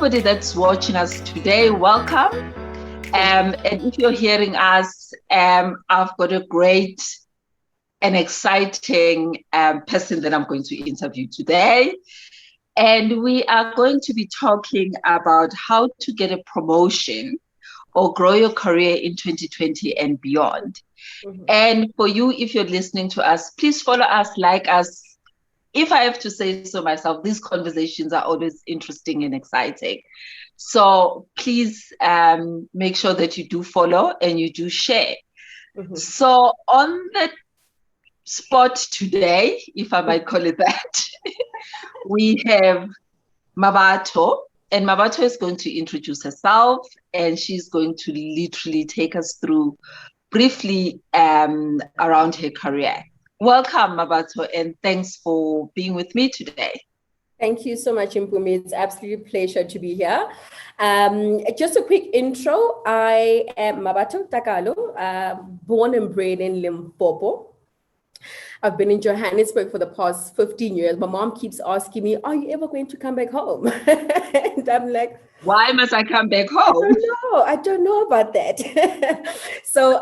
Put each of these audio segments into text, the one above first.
anybody that's watching us today, welcome. And if you're hearing us, I've got a great and exciting person that I'm going to interview today. And we are going to be talking about how to get a promotion or grow your career in 2020 and beyond. Mm-hmm. And for you, if you're listening to us, please follow us, like us. If I have to say so myself, these conversations are always interesting and exciting. So please make sure that you do follow and you do share. Mm-hmm. So on the spot today, if I might call it that, we have Mabatho. And Mabatho is going to introduce herself, and she's going to literally take us through briefly around her career. Welcome, Mabatho, and thanks for being with me today. Thank you so much, Mpumi. It's absolutely a pleasure to be here. Just a quick intro. I am Mabatho Takalo, born and bred in Limpopo. I've been in Johannesburg for the past 15 years. My mom keeps asking me, are you ever going to come back home? And I'm like, why must I come back home? I don't know about that. So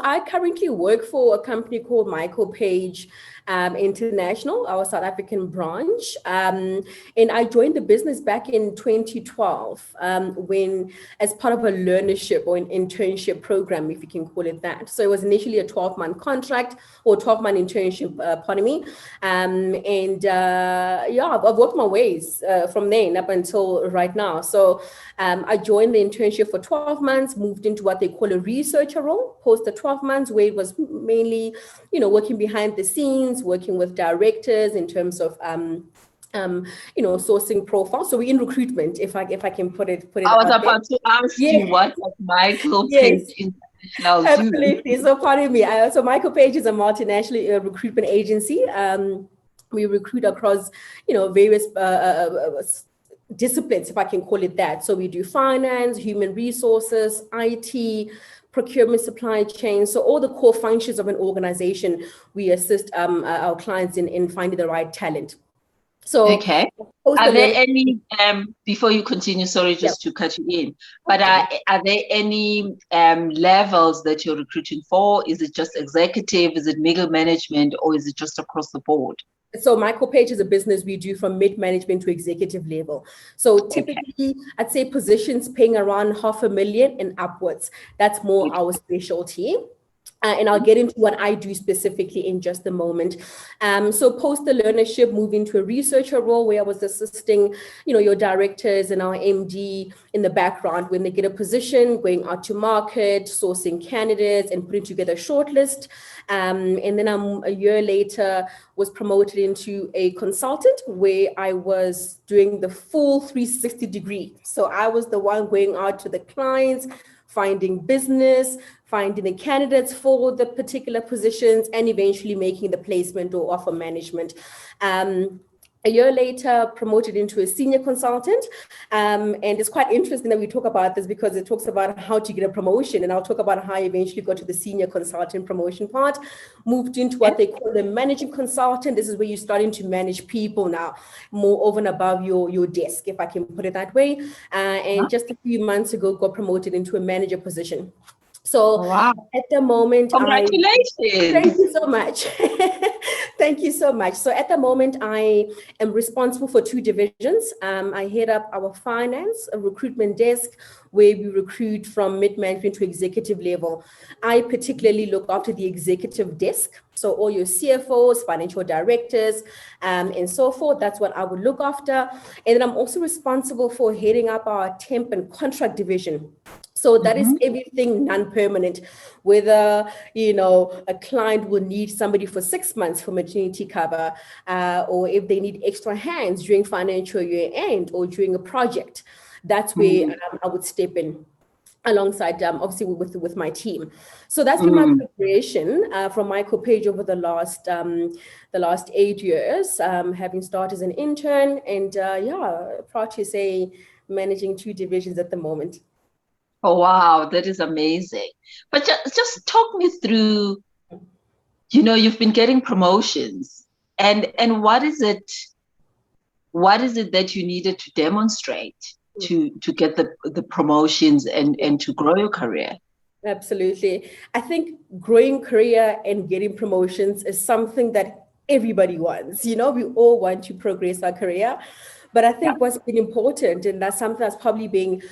I currently work for a company called Michael Page International, our South African branch. And I joined the business back in 2012 when, as part of a learnership or an internship program, if you can call it that. So it was initially a 12-month contract or 12-month internship, pardon me. I've worked my ways from then up until right now. So I joined the internship for 12 months, moved into what they call a researcher role, post the 12 months, where it was mainly, working behind the scenes, working with directors in terms of sourcing profiles. So we're in recruitment, if I can put it. I was about to ask you what Michael Page International absolutely. So pardon me. So Michael Page is a multinational recruitment agency. We recruit across various disciplines, if I can call it that. So we do finance, human resources, IT, procurement, supply chain. So all the core functions of an organization, we assist our clients in finding the right talent. So okay. Are there any, before you continue, sorry, just to cut you in, but are there any levels that you're recruiting for? Is it just executive? Is it middle management? Or is it just across the board? So Michael Page is a business we do from mid-management to executive level. So typically, I'd say positions paying around $500,000 and upwards. That's more our specialty. And I'll get into what I do specifically in just a moment. So post the learnership, move into a researcher role where I was assisting, your directors and our MD in the background when they get a position, going out to market, sourcing candidates and putting together a shortlist. And then a year later was promoted into a consultant where I was doing the full 360 degree. So I was the one going out to the clients, finding business, finding the candidates for the particular positions, and eventually making the placement or offer management. A year later, promoted into a senior consultant. And it's quite interesting that we talk about this because it talks about how to get a promotion. And I'll talk about how I eventually got to the senior consultant promotion part, moved into what they call the managing consultant. This is where you're starting to manage people now, more over and above your desk, if I can put it that way. And just a few months ago, got promoted into a manager position. So at the moment, congratulations. Thank you so much. Thank you so much. So at the moment, I am responsible for two divisions. I head up our finance, a recruitment desk, where we recruit from mid-management to executive level. I particularly look after the executive desk. So all your CFOs, financial directors, and so forth, that's what I would look after. And then I'm also responsible for heading up our temp and contract division. So that is everything non-permanent, whether, a client will need somebody for 6 months for maternity cover, or if they need extra hands during financial year end or during a project, that's where I would step in alongside, obviously, with my team. So that's been my progression from Michael Page over the last 8 years, having started as an intern, and proud to say managing two divisions at the moment. Oh, wow, that is amazing. But just talk me through, you've been getting promotions and what is it what is it that you needed to demonstrate to get the promotions and to grow your career? Absolutely. I think growing career and getting promotions is something that everybody wants. You know, we all want to progress our career. But I think what's been important, and that's something that's probably being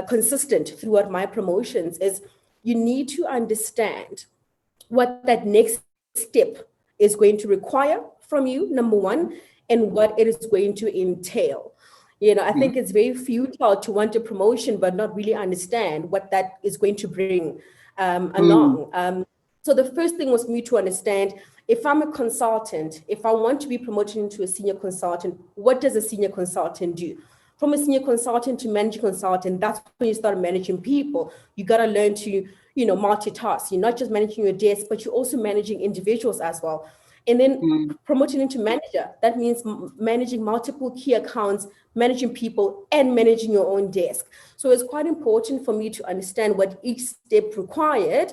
consistent throughout my promotions, is you need to understand what that next step is going to require from you, number one, and what it is going to entail. You know, I think it's very futile to want a promotion but not really understand what that is going to bring along. So the first thing was for me to understand, if I'm a consultant, if I want to be promoted into a senior consultant, what does a senior consultant do? From a senior consultant to managing consultant, that's when you start managing people. You got to learn to, multitask. You're not just managing your desk, but you're also managing individuals as well. And then promoting into manager, that means managing multiple key accounts, managing people, and managing your own desk. So it's quite important for me to understand what each step required,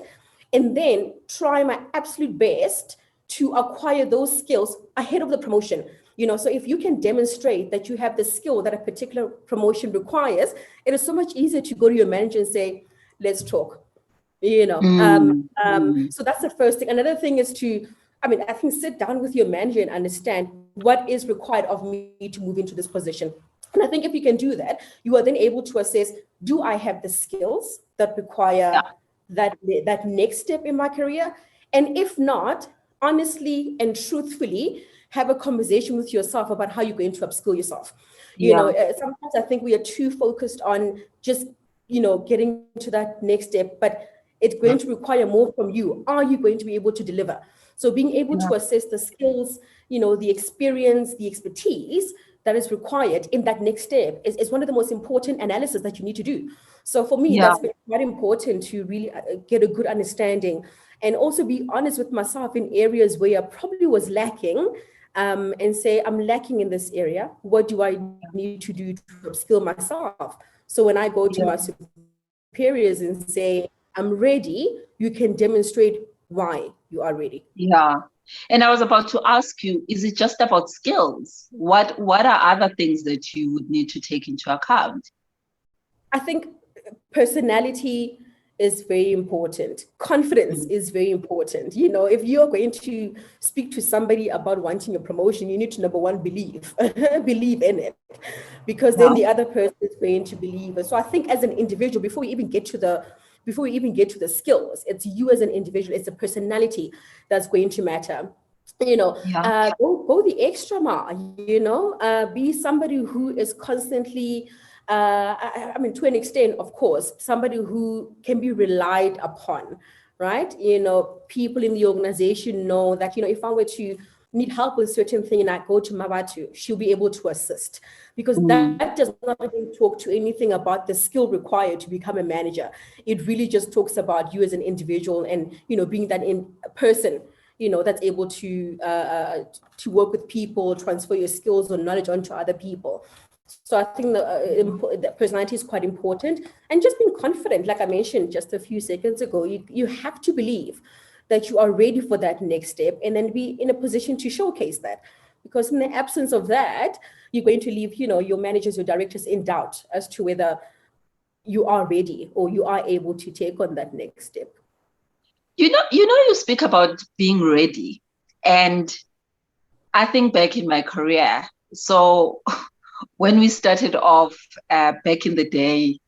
and then try my absolute best to acquire those skills ahead of the promotion. So if you can demonstrate that you have the skill that a particular promotion requires, it is so much easier to go to your manager and say, let's talk. So that's the first thing. Another thing is I think sit down with your manager and understand what is required of me to move into this position. And I think if you can do that, you are then able to assess, do I have the skills that require that next step in my career? And if not, honestly and truthfully, have a conversation with yourself about how you're going to upskill yourself. Sometimes I think we are too focused on just, getting to that next step, but it's going to require more from you. Are you going to be able to deliver? So being able to assess the skills, the experience, the expertise that is required in that next step is one of the most important analysis that you need to do. So for me, that's been quite important to really get a good understanding and also be honest with myself in areas where I probably was lacking, and say, I'm lacking in this area. What do I need to do to upskill myself? So when I go to my superiors and say, I'm ready, you can demonstrate why you are ready. Yeah. And I was about to ask you, is it just about skills? What are other things that you would need to take into account? I think personality is very important. Confidence is very important. If you're going to speak to somebody about wanting a promotion, you need to, number one, believe in it, because then the other person is going to believe it. So I think as an individual, before we even get to the skills, it's you as an individual, it's the personality that's going to matter. Go the extra mile, be somebody who is constantly, to an extent, of course, somebody who can be relied upon, right? People in the organization know that, if I were to need help with certain thing and I go to Mabatho, she'll be able to assist, because that does not even talk to anything about the skill required to become a manager. It really just talks about you as an individual and, being that in person, that's able to work with people, transfer your skills or knowledge onto other people. So I think the personality is quite important, and just being confident, like I mentioned just a few seconds ago, you have to believe that you are ready for that next step and then be in a position to showcase that. Because in the absence of that, you're going to leave, your managers, your directors in doubt as to whether you are ready or you are able to take on that next step. You speak about being ready, and I think back in my career. So when we started off back in the day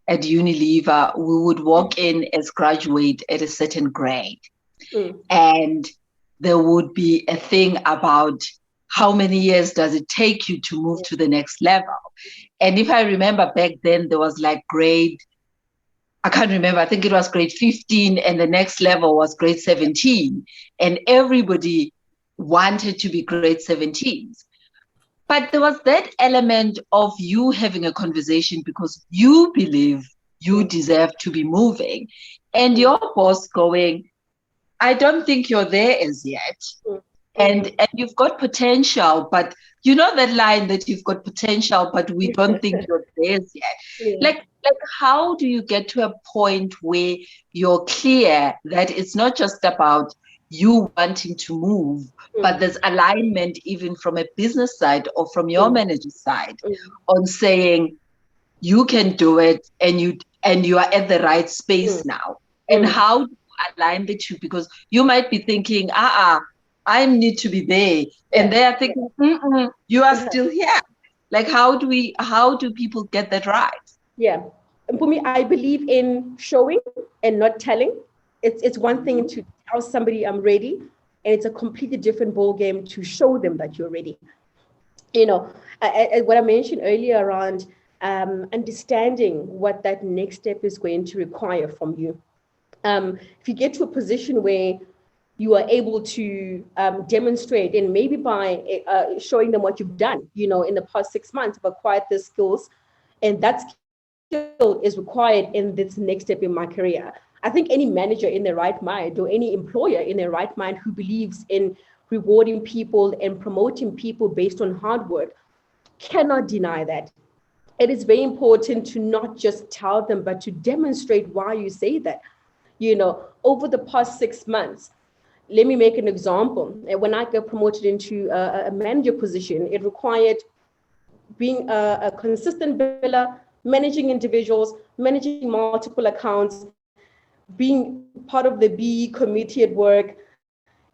at Unilever, we would walk in as graduate at a certain grade. And there would be a thing about how many years does it take you to move to the next level. And if I remember back then, there was like I can't remember, I think it was grade 15, and the next level was grade 17. And everybody wanted to be grade 17s. But there was that element of you having a conversation because you believe you deserve to be moving. And your boss going, I don't think you're there as yet. And you've got potential, but you know that line that you've got potential, but we don't think you're there as yet. Like how do you get to a point where you're clear that it's not just about you wanting to move, but there's alignment even from a business side or from your manager's side on saying you can do it and you are at the right space now. And how do you align the two? Because you might be thinking, I need to be there. And they are thinking, you are still here. Like, how do people get that right? Yeah. And for me, I believe in showing and not telling. It's one thing to tell somebody I'm ready, and it's a completely different ball game to show them that you're ready. You know, what I mentioned earlier around understanding what that next step is going to require from you. If you get to a position where you are able to demonstrate, and maybe by showing them what you've done, you know, in the past 6 months, have acquired the skills, and that skill is required in this next step in my career. I think any manager in their right mind, or any employer in their right mind who believes in rewarding people and promoting people based on hard work cannot deny that. It is very important to not just tell them, but to demonstrate why you say that. You know, over the past 6 months, let me make an example. When I got promoted into a manager position, it required being a consistent biller, managing individuals, managing multiple accounts, being part of the BE committee at work,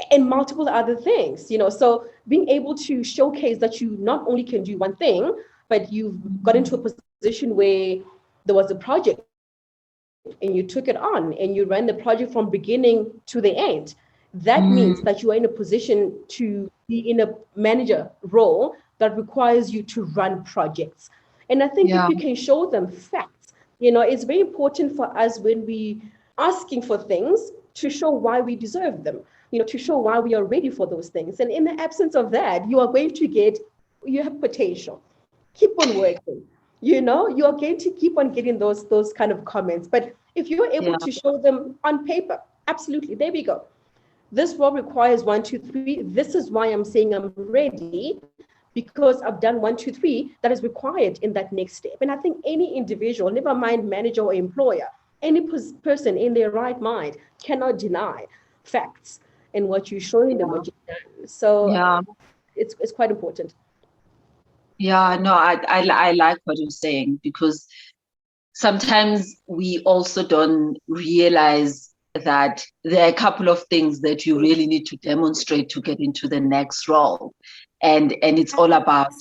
and multiple other things, you know. So being able to showcase that you not only can do one thing, but you've got into a position where there was a project and you took it on and you ran the project from beginning to the end. That means that you are in a position to be in a manager role that requires you to run projects. And I think if you can show them facts, you know, it's very important for us when we asking for things to show why we deserve them, you know, to show why we are ready for those things. And in the absence of that, you are going to get, you have potential, keep on working, you know, you are going to keep on getting those kind of comments. But if you're able to show them on paper, absolutely, there we go. This role requires 1, 2, 3. This is why I'm saying I'm ready, because I've done 1, 2, 3 that is required in that next step. And I think any individual, never mind manager or employer, any person in their right mind cannot deny facts and what you're showing them, what you've done. So it's quite important. Yeah, no, I like what you're saying, because sometimes we also don't realize that there are a couple of things that you really need to demonstrate to get into the next role. And it's all about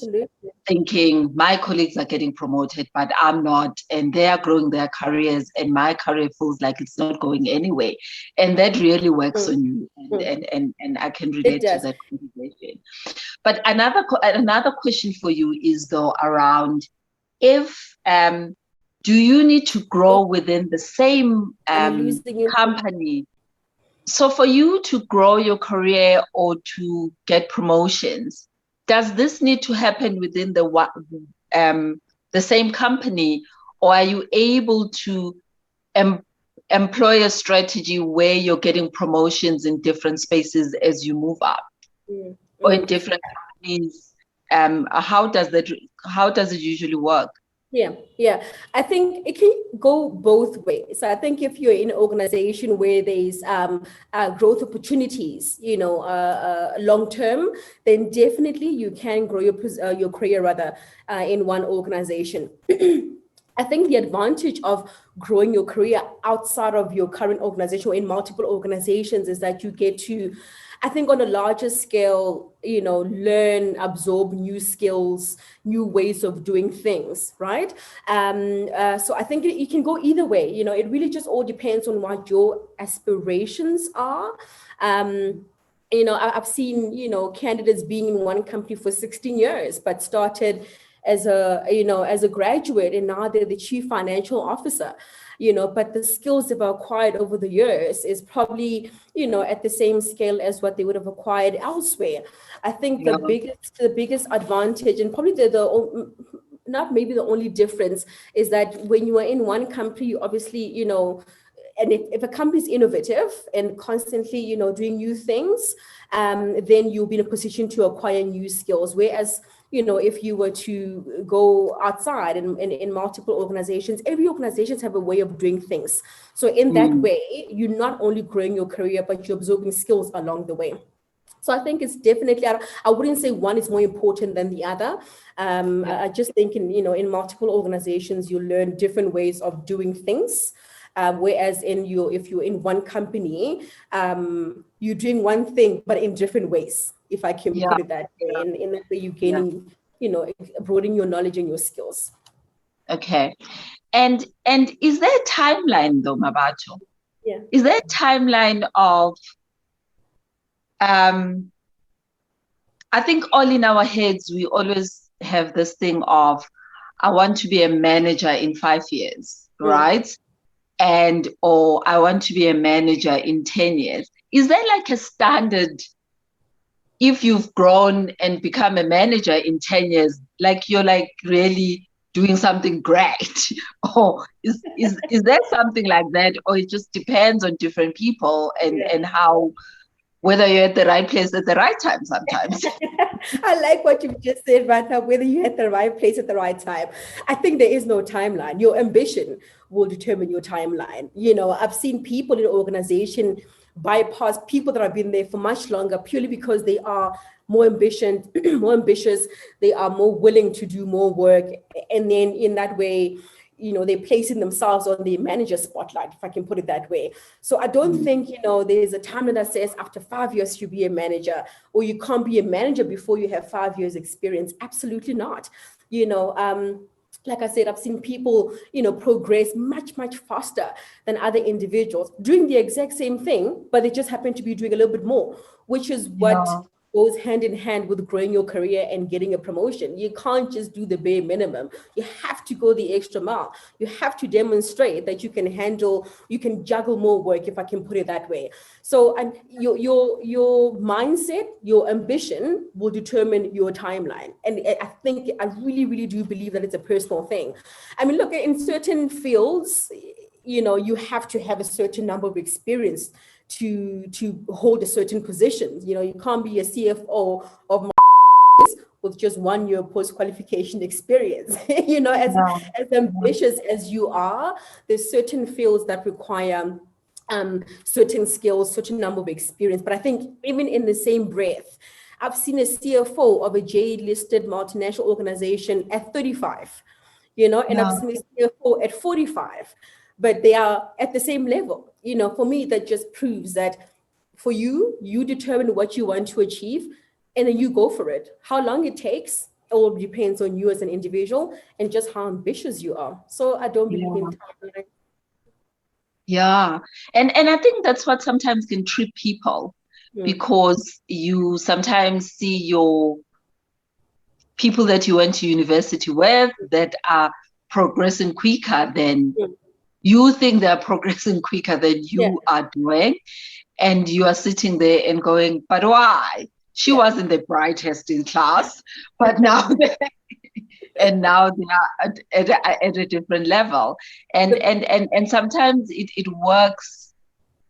thinking my colleagues are getting promoted, but I'm not, and they are growing their careers, and my career feels like it's not going anywhere. And that really works on you. And I can relate to that conversation. But another question for you is, though, around if do you need to grow within the same company? So for you to grow your career or to get promotions, does this need to happen within the same company, or are you able to employ a strategy where you're getting promotions in different spaces as you move up, or in different companies? How does it usually work? Yeah. I think it can go both ways. I think if you're in an organization where there's growth opportunities, you know, long term, then definitely you can grow your career rather in one organization. I think the advantage of growing your career outside of your current organization or in multiple organizations is that you get to, I think, on a larger scale, you know, learn, absorb new skills, new ways of doing things, right? So I think it can go either way. You know, it really just all depends on what your aspirations are. You know, I've seen, you know, candidates being in one company for 16 years, but started as a graduate, and now they're the chief financial officer, you know, but the skills they've acquired over the years is probably, you know, at the same scale as what they would have acquired elsewhere. I think the biggest advantage, and probably the not maybe the only difference, is that when you are in one company, you obviously, you know, and if a company is innovative and constantly, doing new things, then you'll be in a position to acquire new skills. Whereas, if you were to go outside in multiple organizations, every organizations have a way of doing things. So in that way, you're not only growing your career, but you're absorbing skills along the way. So I think it's definitely, I wouldn't say one is more important than the other. I just think in multiple organizations, you learn different ways of doing things. Whereas if you're in one company, you're doing one thing, but in different ways, if I can put it that way. And in that way, you're gaining, broadening your knowledge and your skills. Okay. And is there a timeline though, Mabatho? Yeah. Is there a timeline of, I think all in our heads, we always have this thing of, I want to be a manager in 5 years, right? Or I want to be a manager in 10 years. Is there like a standard, if you've grown and become a manager in 10 years, like you're like really doing something great? Or is there something like that? Or it just depends on different people and how, whether you're at the right place at the right time sometimes. I like what you've just said right now, whether you're at the right place at the right time. I think there is no timeline. Your ambition will determine your timeline. I've seen people in an organization bypass people that have been there for much longer purely because they are more ambitious, they are more willing to do more work. And then in that way, they're placing themselves on the manager spotlight, if I can put it that way. So I don't think, there's a timeline that says after 5 years you be a manager, or you can't be a manager before you have 5 years experience. Absolutely not. Like I said, I've seen people, progress much, much faster than other individuals doing the exact same thing, but they just happen to be doing a little bit more, which is what goes hand in hand with growing your career and getting a promotion. You can't just do the bare minimum. You have to go the extra mile. You have to demonstrate that you can juggle more work, if I can put it that way. So, and your mindset, your ambition will determine your timeline. And I think, I really, really do believe that it's a personal thing. I mean, look, in certain fields, you have to have a certain number of experience to hold a certain position. You can't be a CFO of with just 1 year post-qualification experience. As ambitious as you are, there's certain fields that require certain skills, certain number of experience. But I think even in the same breath, I've seen a CFO of a J-listed multinational organization at 35, and I've seen a CFO at 45, but they are at the same level. For me, that just proves that for you determine what you want to achieve, and then you go for it. How long it takes all depends on you as an individual and just how ambitious you are. So I don't believe in time. Yeah. And I think that's what sometimes can trip people, because you sometimes see your people that you went to university with that are progressing quicker than you think they're progressing quicker than you are doing. And you are sitting there and going, but why? She wasn't the brightest in class, but now they are at a different level. And sometimes it works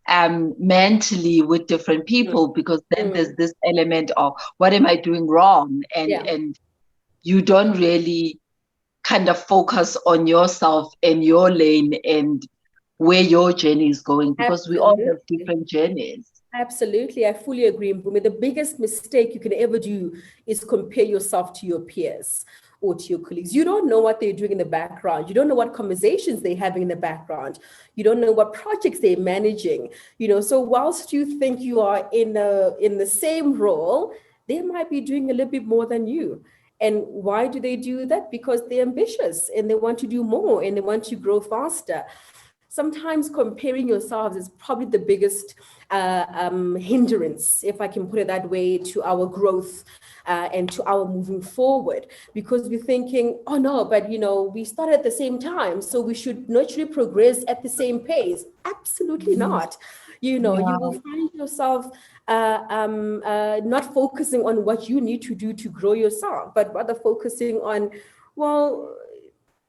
mentally with different people, because then there's this element of, what am I doing wrong? And you don't really kind of focus on yourself and your lane and where your journey is going, because we all have different journeys. Absolutely. I fully agree, Mpumi. The biggest mistake you can ever do is compare yourself to your peers or to your colleagues. You don't know what they're doing in the background. You don't know what conversations they're having in the background. You don't know what projects they're managing. So whilst you think you are in the same role, they might be doing a little bit more than you. And why do they do that? Because they're ambitious and they want to do more and they want to grow faster. Sometimes comparing yourselves is probably the biggest hindrance, if I can put it that way, to our growth and to our moving forward. Because we're thinking, oh no, but we started at the same time, so we should naturally progress at the same pace. Absolutely not. You will find yourself not focusing on what you need to do to grow yourself, but rather focusing on, well,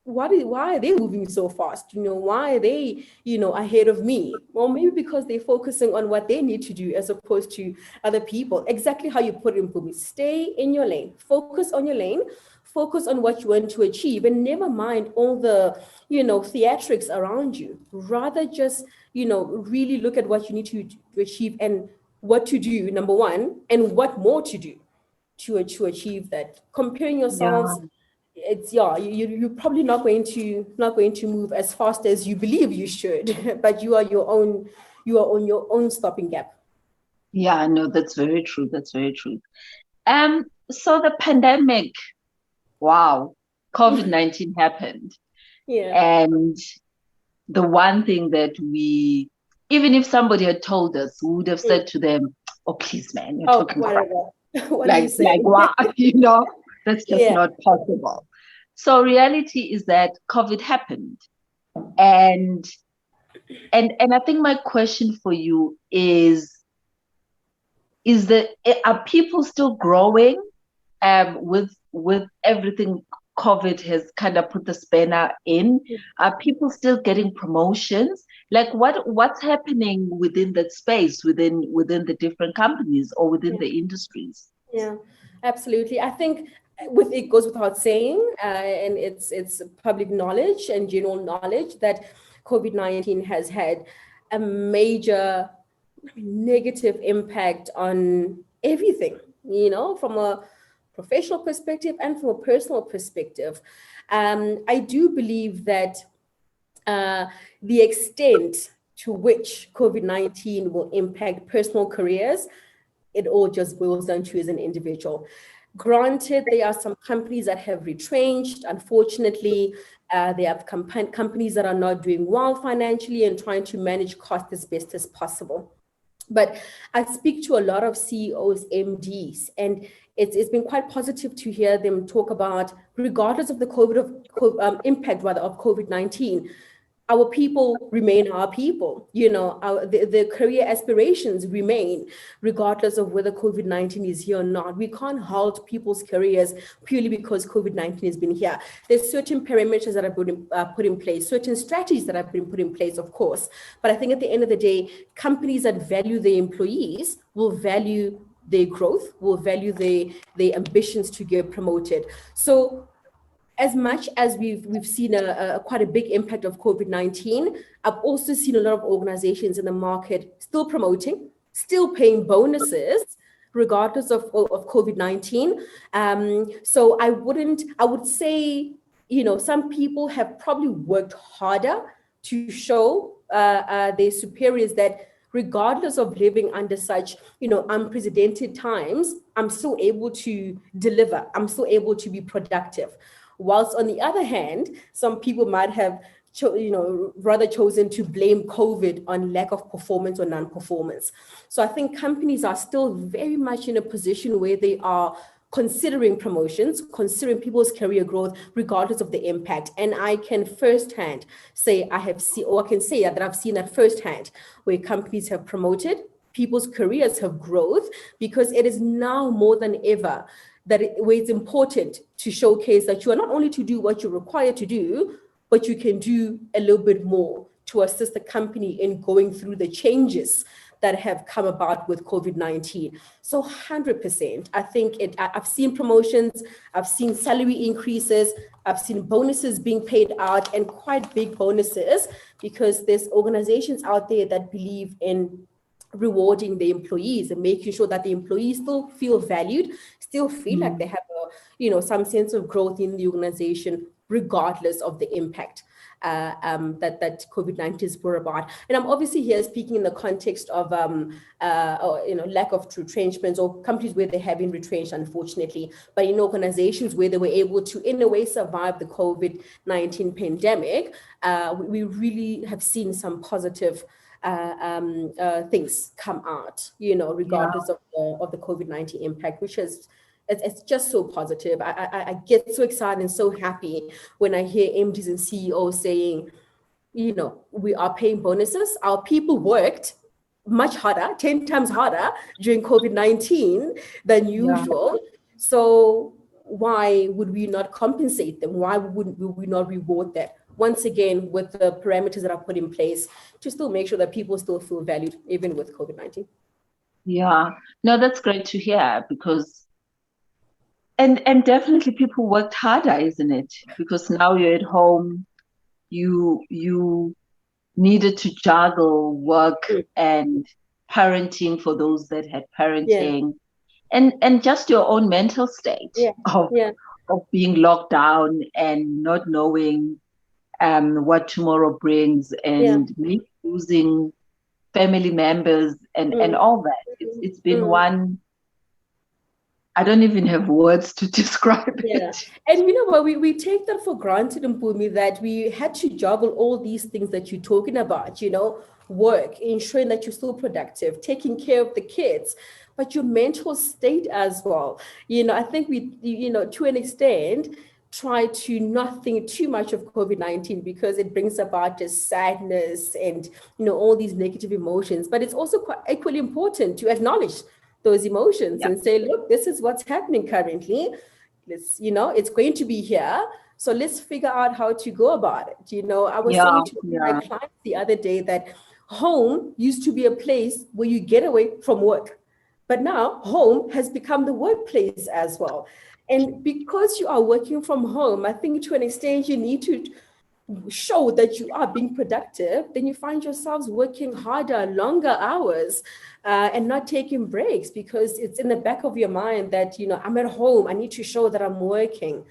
why are they moving so fast? Why are they, ahead of me? Well, maybe because they're focusing on what they need to do as opposed to other people. Exactly how you put it, Mpumi. Stay in your lane, focus on your lane, focus on what you want to achieve, and never mind all the, theatrics around you. Rather just, really look at what you need to achieve and what to do, number one, and what more to do to achieve that. Comparing yourselves, it's you're probably not going to move as fast as you believe you should, but you are on your own stopping gap. Yeah, no, that's very true. That's very true. So the pandemic, wow, COVID-19 happened. Yeah. And the one thing that even if somebody had told us, we would have said to them, oh, please, man, you're talking crap. What are you saying? Wow, that's just not possible. So reality is that COVID happened. And I think my question for you is are people still growing with everything COVID has kind of put the spanner in? Are people still getting promotions? Like what's happening within that space, within the different companies or within the industries? Yeah, absolutely. I think it goes without saying, and it's public knowledge and general knowledge that COVID-19 has had a major negative impact on everything, from a professional perspective and from a personal perspective. I do believe that the extent to which COVID-19 will impact personal careers, it all just boils down to as an individual. Granted, there are some companies that have retrenched. Unfortunately, there are companies that are not doing well financially and trying to manage costs as best as possible. But I speak to a lot of CEOs, MDs, and it's been quite positive to hear them talk about, regardless of the impact of COVID-19, our people remain our people. The career aspirations remain, regardless of whether COVID-19 is here or not. We can't halt people's careers purely because COVID-19 has been here. There's certain parameters that are put in place, certain strategies that have been put in place, of course. But I think at the end of the day, companies that value their employees will value their growth, will value their ambitions to get promoted. So as much as we've seen quite a big impact of COVID-19, I've also seen a lot of organizations in the market still promoting, still paying bonuses, regardless of COVID-19. So I would say, some people have probably worked harder to show their superiors that regardless of living under such, unprecedented times, I'm still able to deliver. I'm still able to be productive. Whilst on the other hand, some people might have rather chosen to blame COVID on lack of performance or non-performance. So I think companies are still very much in a position where they are considering promotions, considering people's career growth, regardless of the impact. And I can firsthand say that I've seen that firsthand, where companies have promoted, people's careers have growth, because it is now more than ever where it's important to showcase that you are not only to do what you're required to do, but you can do a little bit more to assist the company in going through the changes that have come about with COVID-19. So 100%, I think I've seen promotions, I've seen salary increases, I've seen bonuses being paid out, and quite big bonuses, because there's organizations out there that believe in rewarding the employees and making sure that the employees still feel valued, still feel like they have some sense of growth in the organization, regardless of the impact that COVID-19 is brought about. And I'm obviously here speaking in the context of lack of retrenchments, or companies where they have been retrenched, unfortunately, but in organizations where they were able to, in a way, survive the COVID-19 pandemic, we really have seen some positive things come out, regardless of the COVID-19 impact, which is, it's just so positive. I get so excited and so happy when I hear MDs and CEOs saying, we are paying bonuses. Our people worked much harder, 10 times harder during COVID-19 than usual. So why would we not compensate them? Why would we not reward that? Once again, with the parameters that are put in place to still make sure that people still feel valued, even with COVID-19. Yeah, no, that's great to hear, because and definitely people worked harder, isn't it? Because now you're at home, you needed to juggle work and parenting for those that had parenting, and just your own mental state of being locked down and not knowing what tomorrow brings, and me losing family members and all that. It's been one, I don't even have words to describe it. And you know what, we take that for granted, Mpumi, that we had to juggle all these things that you're talking about, you know, work, ensuring that you're still productive, taking care of the kids, but your mental state as well. You know, I think we, you know, to an extent, try to not think too much of COVID-19 because it brings about just sadness and, you know, all these negative emotions. But it's also quite equally important to acknowledge those emotions and say, look, this is what's happening currently. Let's, you know, it's going to be here. So let's figure out how to go about it. You know, I was saying to my clients the other day that home used to be a place where you get away from work, but now home has become the workplace as well. And because you are working from home, I think to an extent you need to show that you are being productive. Then you find yourselves working harder, longer hours, and not taking breaks, because it's in the back of your mind that, you know, I'm at home, I need to show that I'm working.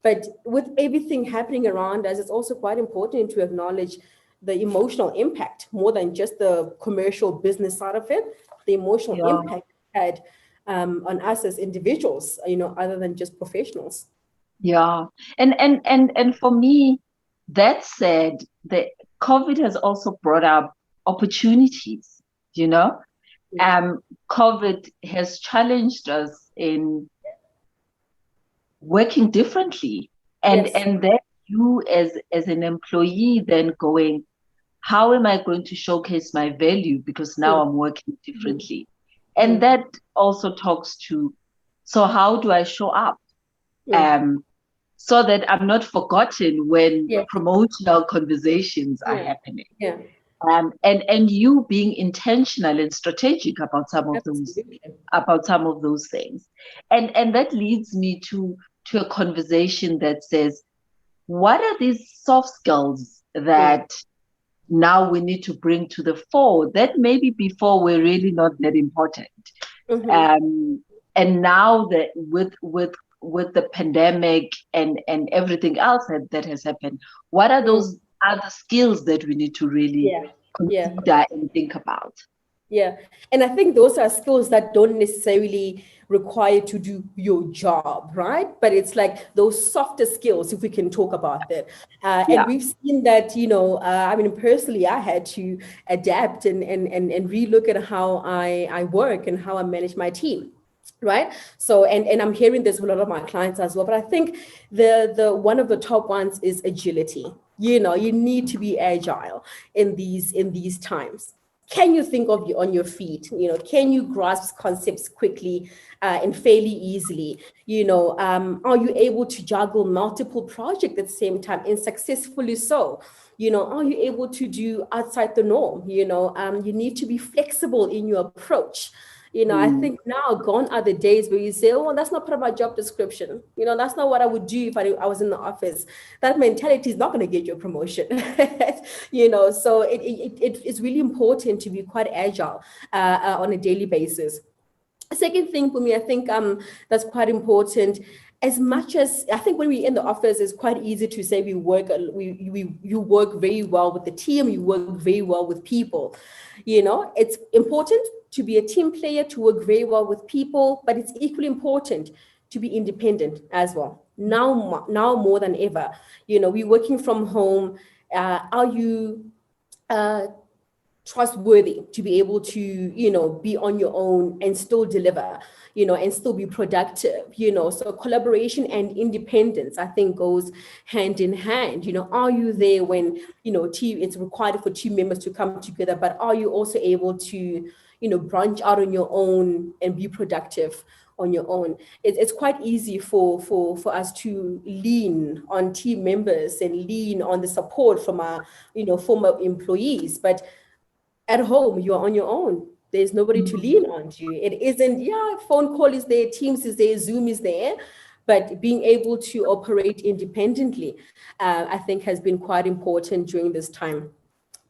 But with everything happening around us, it's also quite important to acknowledge the emotional impact more than just the commercial business side of it, the emotional impact it had on us as individuals, you know, other than just professionals. Yeah. And for me, that said, the COVID has also brought up opportunities, you know. COVID has challenged us in working differently, and then you as an employee then going, how am I going to showcase my value, because now I'm working differently? And that also talks to, so how do I show up so that I'm not forgotten when promotional conversations are happening? And you being intentional and strategic about some of those things. And that leads me to a conversation that says, what are these soft skills that now we need to bring to the fore that maybe before were really not that important? And now that with the pandemic and everything else that has happened, what are those other skills that we need to really consider and think about? And I think those are skills that don't necessarily require to do your job, right? But it's like those softer skills, if we can talk about that. And we've seen that, you know, I mean, personally, I had to adapt and relook at how I work and how I manage my team. Right. So, and I'm hearing this with a lot of my clients as well. But I think the one of the top ones is agility. You know, you need to be agile in these times. Can you think of you on your feet? You know, can you grasp concepts quickly and fairly easily? You know, are you able to juggle multiple projects at the same time and successfully so? You know, are you able to do outside the norm? You know, you need to be flexible in your approach. You know, I think now gone are the days where you say, oh, that's not part of my job description. You know, that's not what I would do if I was in the office. That mentality is not going to get you a promotion. You know, so it's really important to be quite agile on a daily basis. Second thing for me, I think that's quite important. As much as I think when we're in the office, it's quite easy to say you work very well with the team, you work very well with people. You know, it's important to be a team player, to work very well with people, but it's equally important to be independent as well. Now more than ever, you know, we're working from home. Are you trustworthy to be able to, you know, be on your own and still deliver, you know, and still be productive, you know? So collaboration and independence, I think, goes hand in hand. You know, are you there when, you know, it's required for team members to come together, but are you also able to, branch out on your own and be productive on your own. It's quite easy for us to lean on team members and lean on the support from our, former employees. But at home, you are on your own. There's nobody to lean on to. It isn't, phone call is there, Teams is there, Zoom is there, but being able to operate independently, I think has been quite important during this time.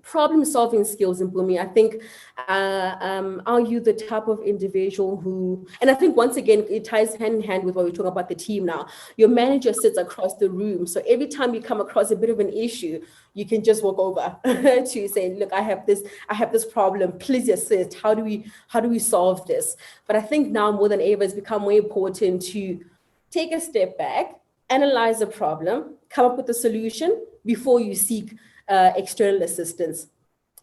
Problem-solving skills in Mpumi, I think, are you the type of individual who, and I think once again, it ties hand in hand with what we're talking about the team now. Your manager sits across the room. So every time you come across a bit of an issue, you can just walk over to say, look, I have this problem, please assist. How do we solve this? But I think now more than ever, it's become more important to take a step back, analyze the problem, come up with a solution before you seek external assistance.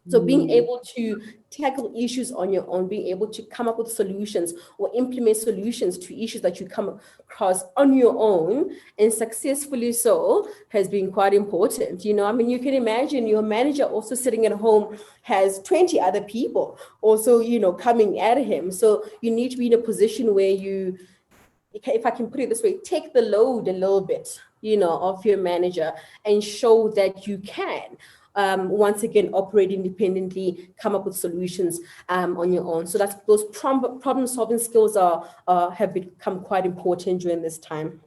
So being able to tackle issues on your own, being able to come up with solutions or implement solutions to issues that you come across on your own, and successfully so, has been quite important. You can imagine your manager also sitting at home has 20 other people also, coming at him. So you need to be in a position where you, if I can put it this way, take the load a little bit, of your manager, and show that you can, once again, operate independently, come up with solutions on your own. So those problem-solving skills have become quite important during this time.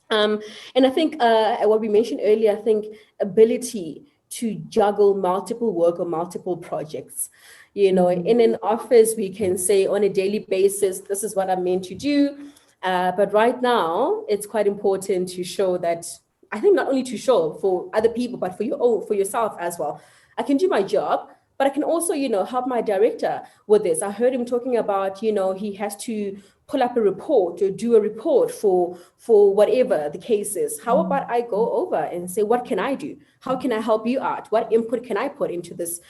And I think what we mentioned earlier, I think ability to juggle multiple work or multiple projects. In an office, we can say on a daily basis, this is what I'm meant to do. But right now, it's quite important to show that, I think not only to show for other people, but for yourself as well. I can do my job, but I can also, help my director with this. I heard him talking about, he has to pull up a report or do a report for whatever the case is. How about I go over and say, what can I do? How can I help you out? What input can I put into this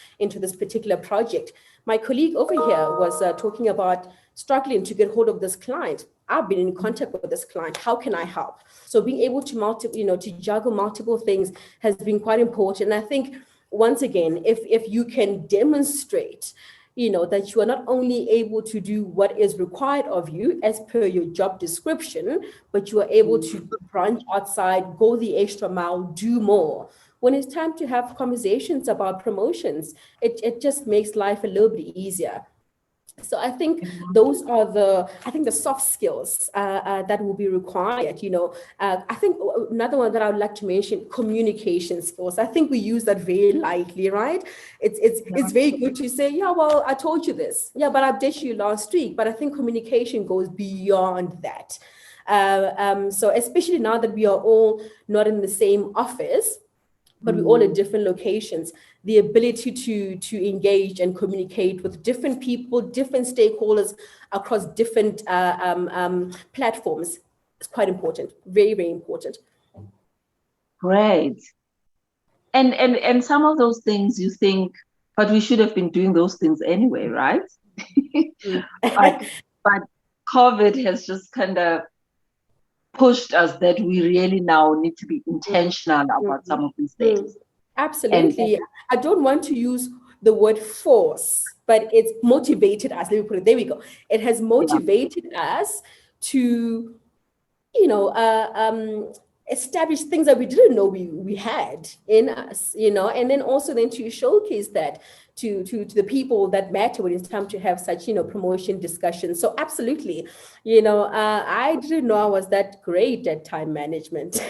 particular project? My colleague over here was talking about struggling to get hold of this client. I've been in contact with this client. How can I help? So being able to to juggle multiple things has been quite important. And I think, once again, if you can demonstrate, that you are not only able to do what is required of you as per your job description, but you are able to branch outside, go the extra mile, do more. When it's time to have conversations about promotions, it just makes life a little bit easier. So I think those are the soft skills that will be required. I think another one that I would like to mention, communication skills. I think we use that very lightly, right? It's very good to say, yeah, well, I told you this. Yeah, but I updated you last week. But I think communication goes beyond that. So especially now that we are all not in the same office, but we're all at different locations, the ability to engage and communicate with different people, different stakeholders across different platforms is quite important, very, very important. Great. And some of those things you think, but we should have been doing those things anyway, right? but COVID has just kind of pushed us that we really now need to be intentional about some of these things. Absolutely. And I don't want to use the word force, but it's motivated us. Let me put it, there we go. It has motivated us to, establish things that we didn't know we had in us, and then also then to showcase that to the people that matter when it's time to have such, promotion discussions. So absolutely, I didn't know I was that great at time management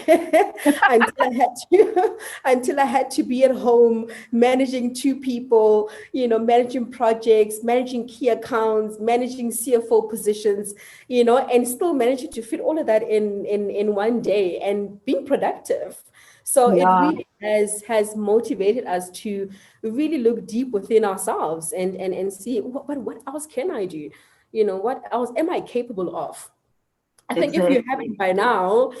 until I had to be at home managing 2 people, managing projects, managing key accounts, managing CFO positions, and still managing to fit all of that in one day and being productive. So it really has motivated us to really look deep within ourselves and see what else can I do? What else am I capable of? I think if you haven't by now,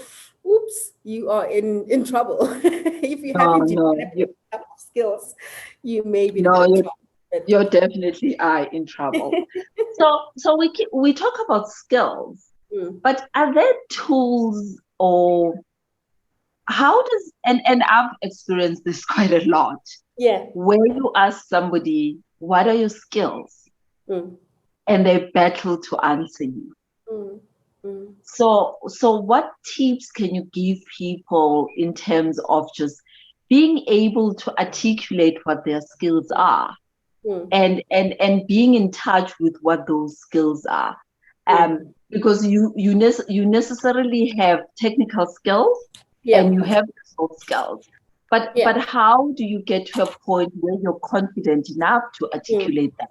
oops, you are in trouble. If you haven't developed skills, you may be in trouble. You definitely are in trouble. So we talk about skills, but are there tools or how does, and I've experienced this quite a lot. Yeah. Where you ask somebody, what are your skills? Mm. and they battle to answer you. Mm. Mm. So what tips can you give people in terms of just being able to articulate what their skills are, Mm. and being in touch with what those skills are? Mm. Because you necessarily have technical skills Yeah. and you have soft skills. Yeah. But how do you get to a point where you're confident enough to Mm. articulate that?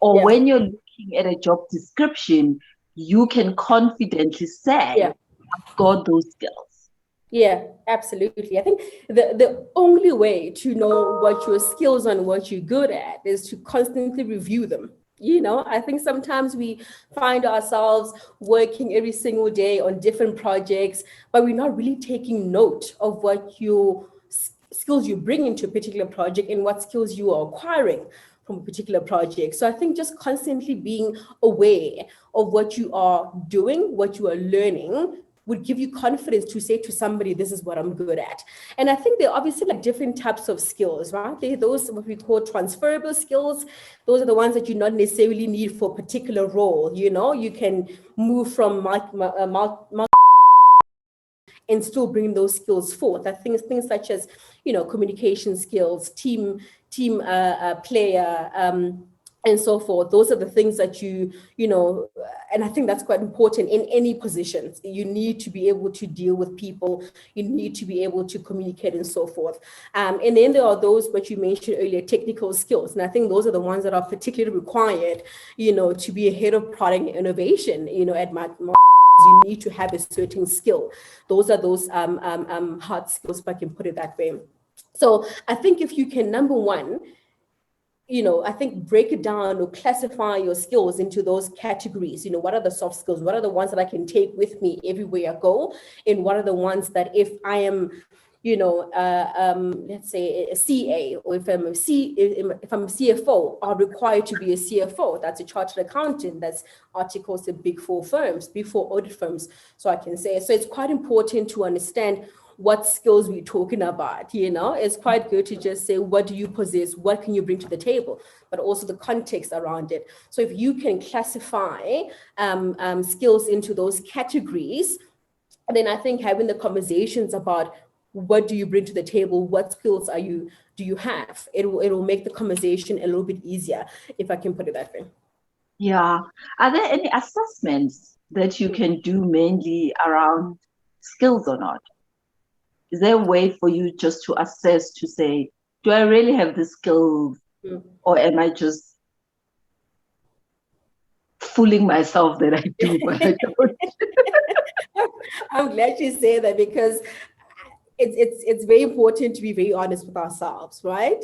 Or Yeah. when you're looking at a job description, you can confidently say, Yeah. I've got those skills. Yeah, absolutely. I think the only way to know what your skills are and what you're good at is to constantly review them. I think sometimes we find ourselves working every single day on different projects, but we're not really taking note of what your skills you bring into a particular project and what skills you are acquiring from a particular project. So I think just constantly being aware of what you are doing, what you are learning, would give you confidence to say to somebody, this is what I'm good at. And I think there are obviously like different types of skills, right? Those what we call transferable skills. Those are the ones that you not necessarily need for a particular role. You can move from and still bring those skills forth. I think things such as, communication skills, team player, and so forth. Those are the things that and I think that's quite important in any position. You need to be able to deal with people. You need to be able to communicate and so forth. And then there are those what you mentioned earlier, technical skills. And I think those are the ones that are particularly required, to be ahead of product innovation, at my you need to have a certain skill. Those are those hard skills, if I can put it that way. So I think if you can, number one, I think break it down or classify your skills into those categories. What are the soft skills? What are the ones that I can take with me everywhere I go? And what are the ones that if I am, let's say a CA, or if I'm a CFO, are required to be a CFO. That's a chartered accountant. That's articles in big four audit firms. So I can say, so it's quite important to understand what skills we're talking about. It's quite good to just say, what do you possess? What can you bring to the table? But also the context around it. So if you can classify skills into those categories, then I think having the conversations about what do you bring to the table, what skills do you have, it'll make the conversation a little bit easier, if I can put it that way. Yeah. Are there any assessments that you can do mainly around skills or not? Is there a way for you just to assess, to say, do I really have the skills, or am I just fooling myself that I do, but I don't? I'm glad you say that, because it's very important to be very honest with ourselves, right?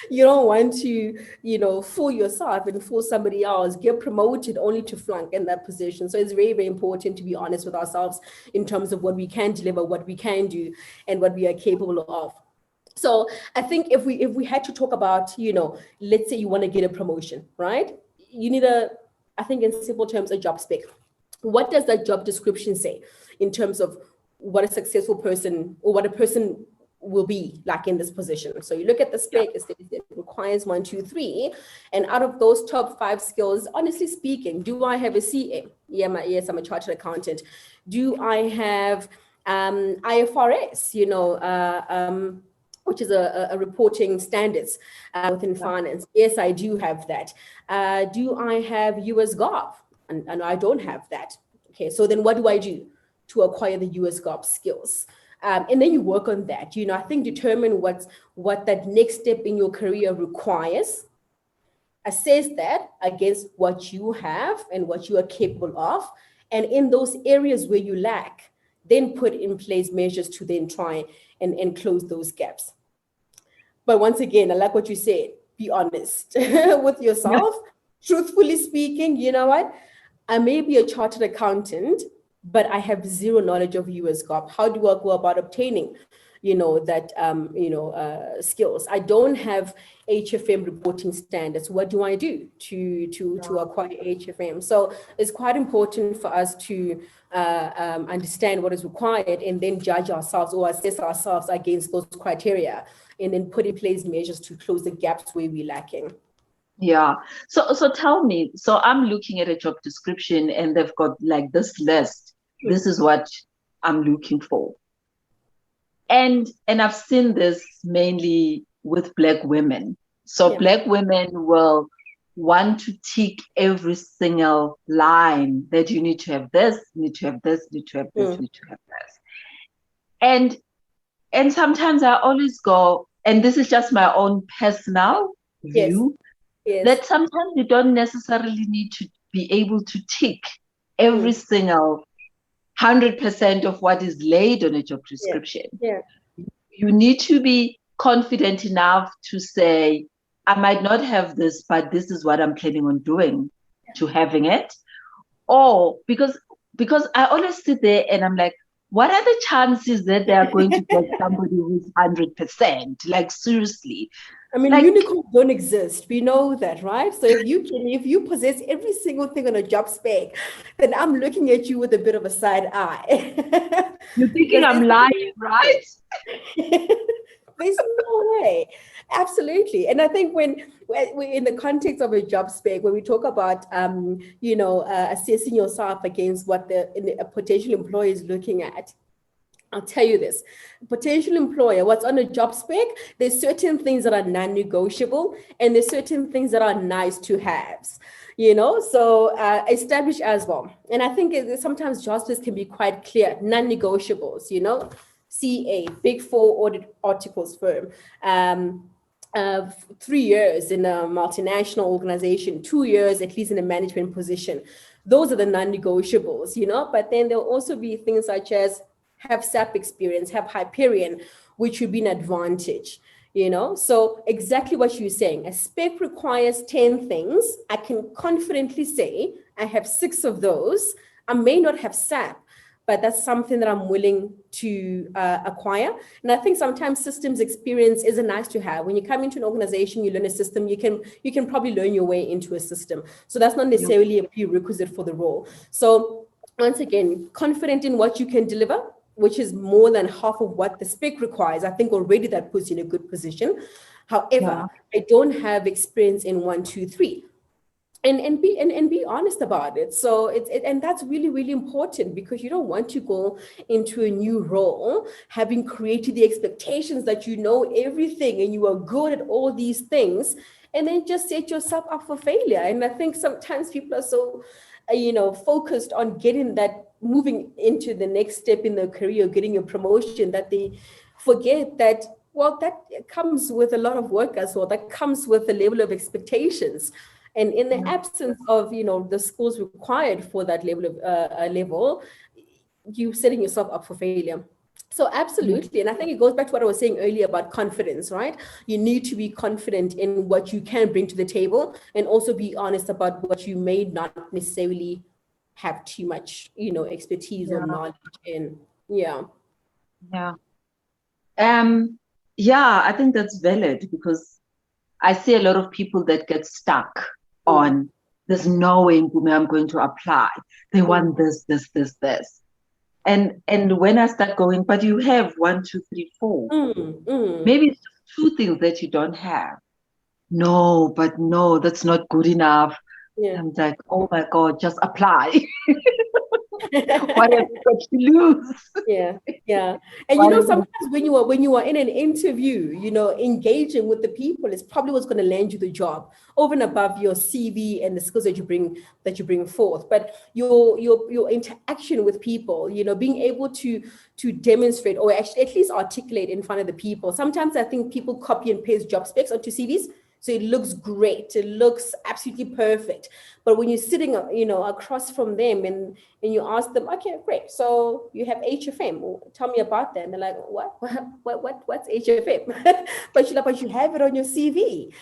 You don't want to, fool yourself and fool somebody else, get promoted only to flunk in that position. So it's very, very important to be honest with ourselves in terms of what we can deliver, what we can do, and what we are capable of. So I think if we had to talk about, let's say you want to get a promotion, right? You need I think in simple terms, a job spec. What does that job description say in terms of what a successful person or what a person will be like in this position? So you look at the spec, it requires 1, 2, 3. And out of those top 5 skills, honestly speaking, do I have a CA? Yes, I'm a chartered accountant. Do I have IFRS, which is a reporting standards within finance? Yes, I do have that. Do I have US GAAP? And I don't have that. Okay, so then what do I do to acquire the US GAAP skills? And then you work on that. I think determine what that next step in your career requires. Assess that against what you have and what you are capable of. And in those areas where you lack, then put in place measures to then try and close those gaps. But once again, I like what you said, be honest with yourself. Truthfully speaking, you know what? I may be a chartered accountant, but I have zero knowledge of US GAAP. How do I go about obtaining, skills? I don't have HFM reporting standards. What do I do to acquire HFM? So it's quite important for us to understand what is required and then judge ourselves or assess ourselves against those criteria, and then put in place measures to close the gaps where we're lacking. Yeah. So tell me, so I'm looking at a job description and they've got like this list. This is what I'm looking for. And I've seen this mainly with Black women. So Black women will want to tick every single line that you need to have this, need to have this, need to have this, need to have this. And sometimes I always go, and this is just my own personal view, that sometimes you don't necessarily need to be able to tick every single 100% of what is laid on a job description. You need to be confident enough to say, I might not have this, but this is what I'm planning on doing to having it. Or because I always sit there and I'm like, what are the chances that they are going to get somebody who's 100%? Like, seriously. I mean, like, unicorns don't exist. We know that, right? So if you possess every single thing on a job spec, then I'm looking at you with a bit of a side eye. You're thinking I'm lying, right? There's no way. Absolutely. And I think when in the context of a job spec, when we talk about, assessing yourself against what a potential employer is looking at, I'll tell you this, potential employer, what's on a job spec, there's certain things that are non-negotiable and there's certain things that are nice to haves, so establish as well. And I think sometimes job specs can be quite clear, non-negotiables, CA, Big Four audit articles firm, 3 years in a multinational organization, 2 years at least in a management position. Those are the non-negotiables, but then there'll also be things such as have SAP experience, have Hyperion, which would be an advantage, So exactly what you're saying, a spec requires 10 things. I can confidently say I have 6 of those. I may not have SAP, but that's something that I'm willing to acquire. And I think sometimes systems experience is a nice to have. When you come into an organization, you learn a system, you can probably learn your way into a system. So that's not necessarily a prerequisite for the role. So once again, confident in what you can deliver, which is more than half of what the spec requires. I think already that puts you in a good position. However, I don't have experience in 1, 2, 3. And be honest about it. So and that's really, really important, because you don't want to go into a new role having created the expectations that you know everything and you are good at all these things, and then just set yourself up for failure. And I think sometimes people are so focused on getting that, moving into the next step in their career, getting a promotion, that they forget that, well, that comes with a lot of work as well. That comes with a level of expectations. And in the absence of, the skills required for that level of you're setting yourself up for failure. So absolutely. And I think it goes back to what I was saying earlier about confidence, right? You need to be confident in what you can bring to the table, and also be honest about what you may not necessarily have too much, expertise or knowledge in. Yeah. I think that's valid, because I see a lot of people that get stuck on, there's no way I'm going to apply. They want this. And when I start going, but you have 1, 2, 3, 4. Maybe it's just 2 things that you don't have. No, that's not good enough. I'm like, oh my God, just apply. What have you got to lose? Yeah. And sometimes when you are in an interview, engaging with the people is probably what's going to land you the job, over and above your CV and the skills that you bring forth. But your interaction with people, being able to demonstrate, or actually at least articulate in front of the people. Sometimes I think people copy and paste job specs onto CVs. So it looks great. It looks absolutely perfect. But when you're sitting, across from them and you ask them, okay, great. So you have HFM. Well, tell me about that. And they're like, what's HFM? but you have it on your CV,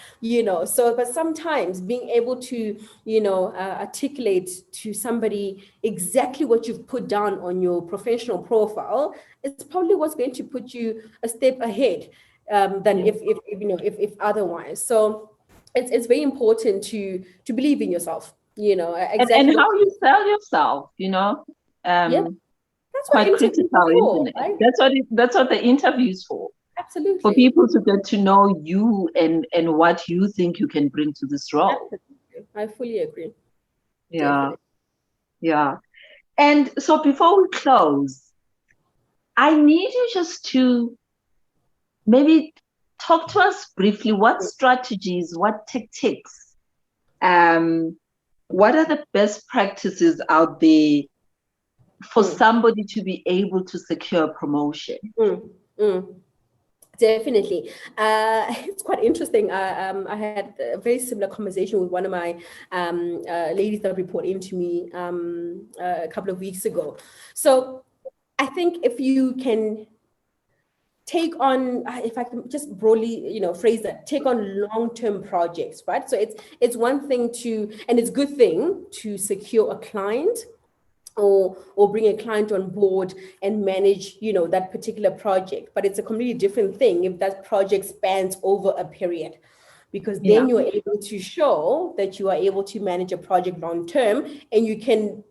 So, but sometimes being able to, articulate to somebody exactly what you've put down on your professional profile is probably what's going to put you a step ahead. Than if otherwise. So it's very important to believe in yourself, exactly. And how you sell yourself, that's quite critical, isn't it? Right? That's what the interview is for. for Absolutely. people to get to know you and what you think you can bring to this role. Absolutely. I fully agree. Yeah, Definitely. yeah. And so before we close, I need you just to maybe talk to us briefly. What strategies, what tactics, um, what are the best practices out there for Mm, somebody to be able to secure a promotion? mm, mm. Definitely. It's quite interesting. I had a very similar conversation with one of my ladies that report into me a couple of weeks ago. So I think if you can take on, if I can just broadly, phrase that, take on long-term projects, right? So it's one thing to, and it's a good thing to secure a client or bring a client on board and manage that particular project, but it's a completely different thing if that project spans over a period, because Yeah. then you're able to show that you are able to manage a project long term, and you can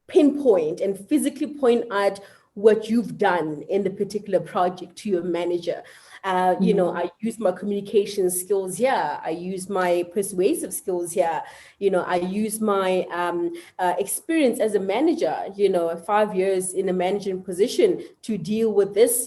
pinpoint and physically point out what you've done in the particular project to your manager. I use my communication skills here. I use my persuasive skills here. I use my experience as a manager, 5 years in a managing position to deal with this,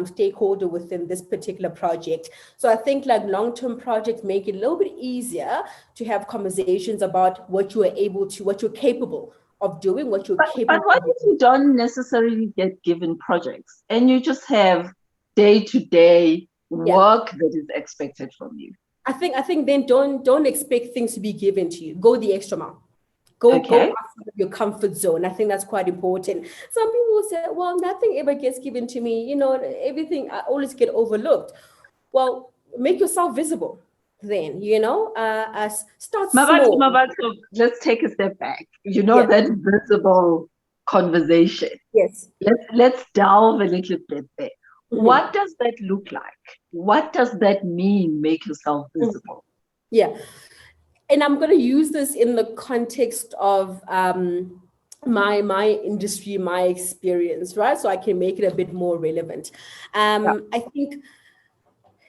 stakeholder within this particular project. So I think like long-term projects make it a little bit easier to have conversations about what you are able to, what you're capable of doing, what you're But capable what of if doing. you don't necessarily get given projects and you just have day-to-day Yeah. work that is expected from you? I think then don't expect things to be given to you. Go the extra mile. Go Okay. outside of your comfort zone. I think that's quite important. Some people will say, well, nothing ever gets given to me. Everything I always get overlooked. Well, make yourself visible then, start small. Mabatho, let's take a step back. Yes, That visible conversation. yes. Let's delve a little bit there. Mhm. What does that look like? What does that mean, make yourself Mhm. visible? Yeah. And I'm going to use this in the context of my industry, my experience, right? So I can make it a bit more relevant. Yeah. I think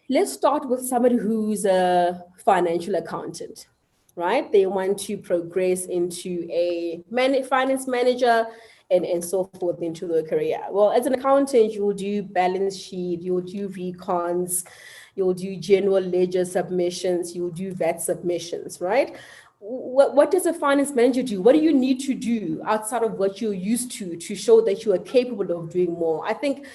let's start with somebody who's a financial accountant, right? They want to progress into a finance manager and so forth into their career. Well, as an accountant, you will do balance sheet, you'll do recons, you'll do general ledger submissions, you'll do VAT submissions, right? What does a finance manager do? What do you need to do outside of what you're used to show that you are capable of doing more? I think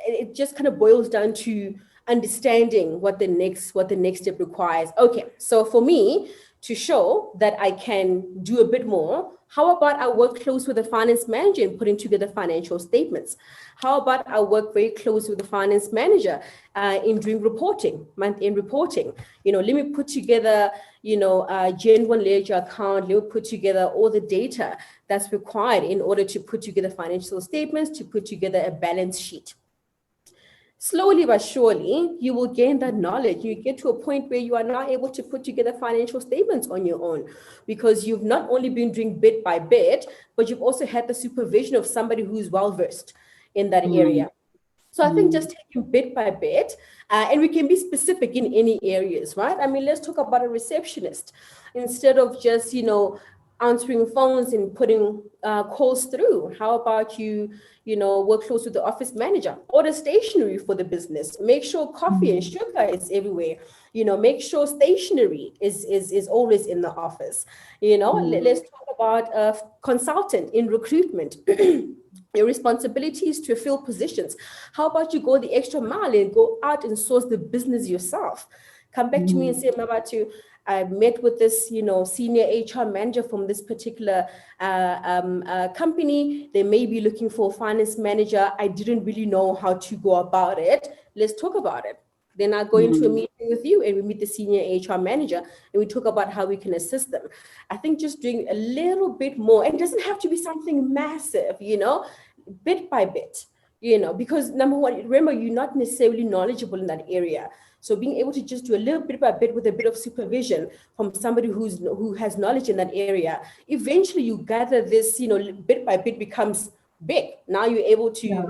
it just kind of boils down to understanding what the next step requires. Okay, so for me to show that I can do a bit more, how about I work close with the finance manager in putting together financial statements? How about I work very close with the finance manager in doing reporting, month-end reporting? Let me put together, Gen 1 ledger account, let me put together all the data that's required in order to put together financial statements, to put together a balance sheet. Slowly but surely, you will gain that knowledge. You get to a point where you are now able to put together financial statements on your own, because you've not only been doing bit by bit, but you've also had the supervision of somebody who's well versed in that Mm, area. So I think mm, just taking bit by bit, and we can be specific in any areas, right? I mean, let's talk about a receptionist. Instead of just, answering phones and putting calls through, how about you work close with the office manager, order stationery for the business, make sure coffee and mm, sugar is everywhere, make sure stationery is always in the office. Let's mm, talk about a consultant in recruitment. Your responsibility is to fill positions. How about you go the extra mile and go out and source the business yourself? Come back to me and mm, say, Mabatho, I met with this, senior HR manager from this particular company. They may be looking for a finance manager. I didn't really know how to go about it. Let's talk about it. Then I go into a mm. meeting with you and we meet the senior HR manager and we talk about how we can assist them. I think just doing a little bit more, and it doesn't have to be something massive, bit by bit, because number one, remember, you're not necessarily knowledgeable in that area. So being able to just do a little bit by bit with a bit of supervision from somebody who has knowledge in that area, eventually you gather this, bit by bit becomes big. Now you're able to Yeah.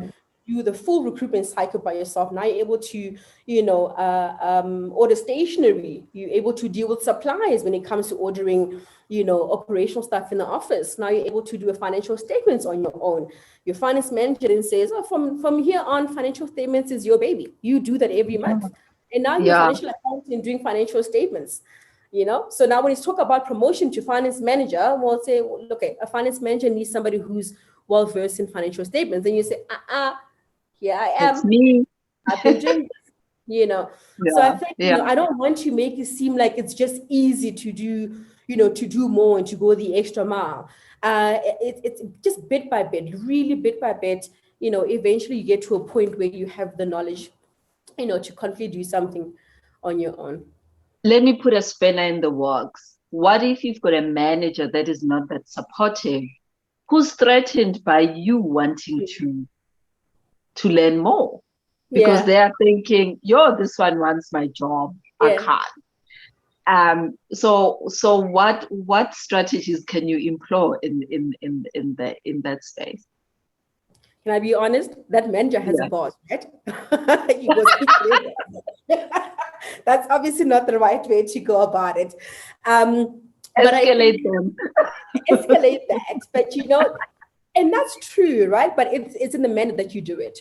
do the full recruitment cycle by yourself. Now you're able to, order stationery. You're able to deal with supplies when it comes to ordering, operational stuff in the office. Now you're able to do a financial statements on your own. Your finance manager then says, oh, from here on, financial statements is your baby. You do that every month. And now you're a financial accountant doing financial statements. So now when you talk about promotion to finance manager, we'll say, well, okay, a finance manager needs somebody who's well versed in financial statements. Then you say, here I am. It's me. I've been doing this, So I think, I don't want to make it seem like it's just easy to do, to do more and to go the extra mile. It's just bit by bit, really bit by bit, eventually you get to a point where you have the knowledge, to confidently do something on your own. Let me put a spanner in the works. What if you've got a manager that is not that supportive, who's threatened by you wanting to learn more? Because they are thinking, this one wants my job. I can't. So what strategies can you employ in that space? Can I be honest? That manager has a boss, right? That's obviously not the right way to go about it. Escalate them. Escalate that. But and that's true, right? But it's in the manner that you do it.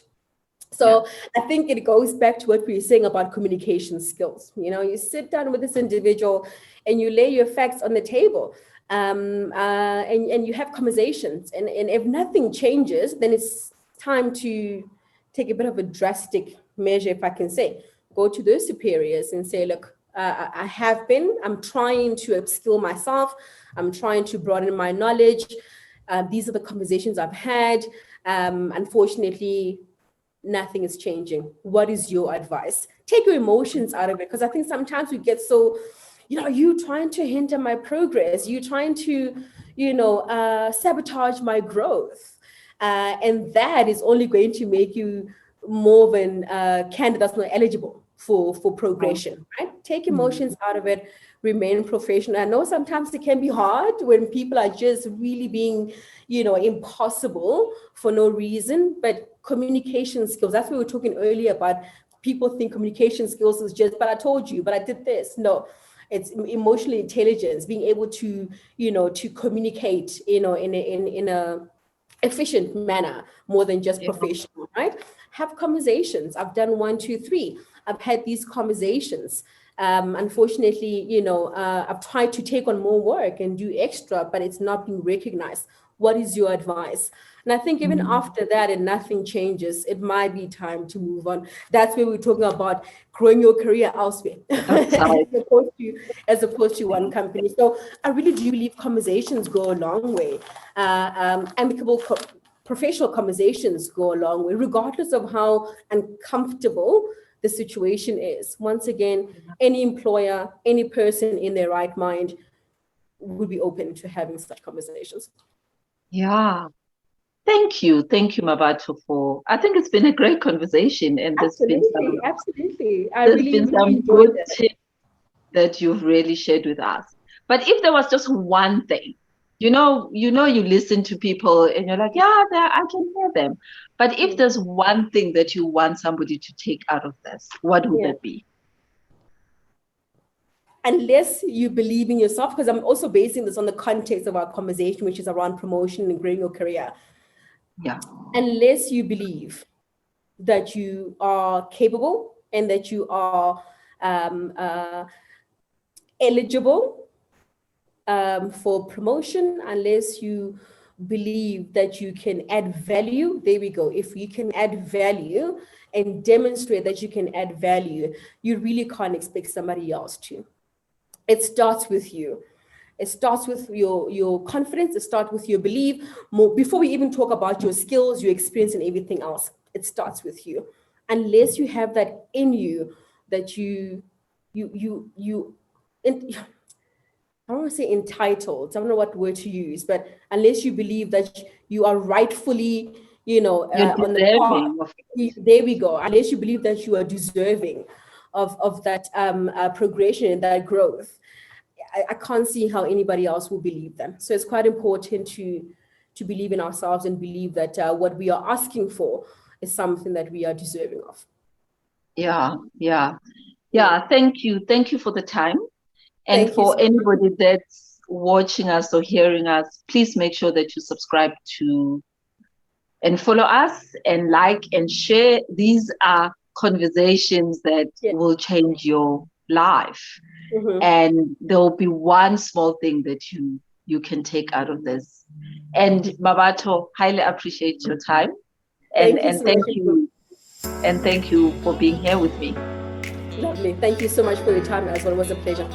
So I think it goes back to what we were saying about communication skills. You sit down with this individual and you lay your facts on the table. And you have conversations. And if nothing changes, then it's time to take a bit of a drastic measure, if I can say. Go to those superiors and say, look, I'm trying to upskill myself. I'm trying to broaden my knowledge. These are the conversations I've had. Unfortunately, nothing is changing. What is your advice? Take your emotions out of it. Because I think sometimes we get so, you trying to hinder my progress. You trying to, sabotage my growth. And that is only going to make you more of a candidate that's not eligible for progression, right? Take emotions out of it, remain professional. I know sometimes it can be hard when people are just really being, impossible for no reason, but communication skills, that's what we were talking earlier about. People think communication skills is just, but I told you, but I did this. No, it's emotional intelligence, being able to, to communicate, in a efficient manner more than just professional, right? Have conversations. I've done 1, 2, 3. I've had these conversations. Unfortunately, I've tried to take on more work and do extra, but it's not being recognized. What is your advice? And I think even after that and nothing changes, it might be time to move on. That's where we're talking about growing your career elsewhere as opposed to one company. So I really do believe conversations go a long way. Amicable professional conversations go a long way, regardless of how uncomfortable the situation is. Once again, any employer, any person in their right mind would be open to having such conversations. Yeah. Thank you, Mabatho, I think it's been a great conversation, and Absolutely. There's been some good tips that you've really shared with us. But if there was just one thing, you listen to people and you're like, I can hear them. But if there's one thing that you want somebody to take out of this, what would that be? Unless you believe in yourself, because I'm also basing this on the context of our conversation, which is around promotion and growing your career. Yeah. Unless you believe that you are capable and that you are eligible for promotion, unless you believe that you can add value, there we go. If you can add value and demonstrate that you can add value, you really can't expect somebody else to. It starts with you. It starts with your confidence. It starts with your belief. Before we even talk about your skills, your experience, and everything else, it starts with you. Unless you have that in you, that I don't want to say entitled. I don't know what word to use, but unless you believe that you are rightfully, on the path, there we go. Unless you believe that you are deserving of that progression and that growth, I can't see how anybody else will believe them. So it's quite important to believe in ourselves and believe that what we are asking for is something that we are deserving of. Yeah. Thank you for the time. And Thank you for so anybody that's watching us or hearing us, please make sure that you subscribe to and follow us and like and share. These are conversations that will change your life. And there will be one small thing that you can take out of this. And Mabatho, highly appreciate your time. And thank you for being here with me. Lovely. Thank you so much for your time as well. It was a pleasure.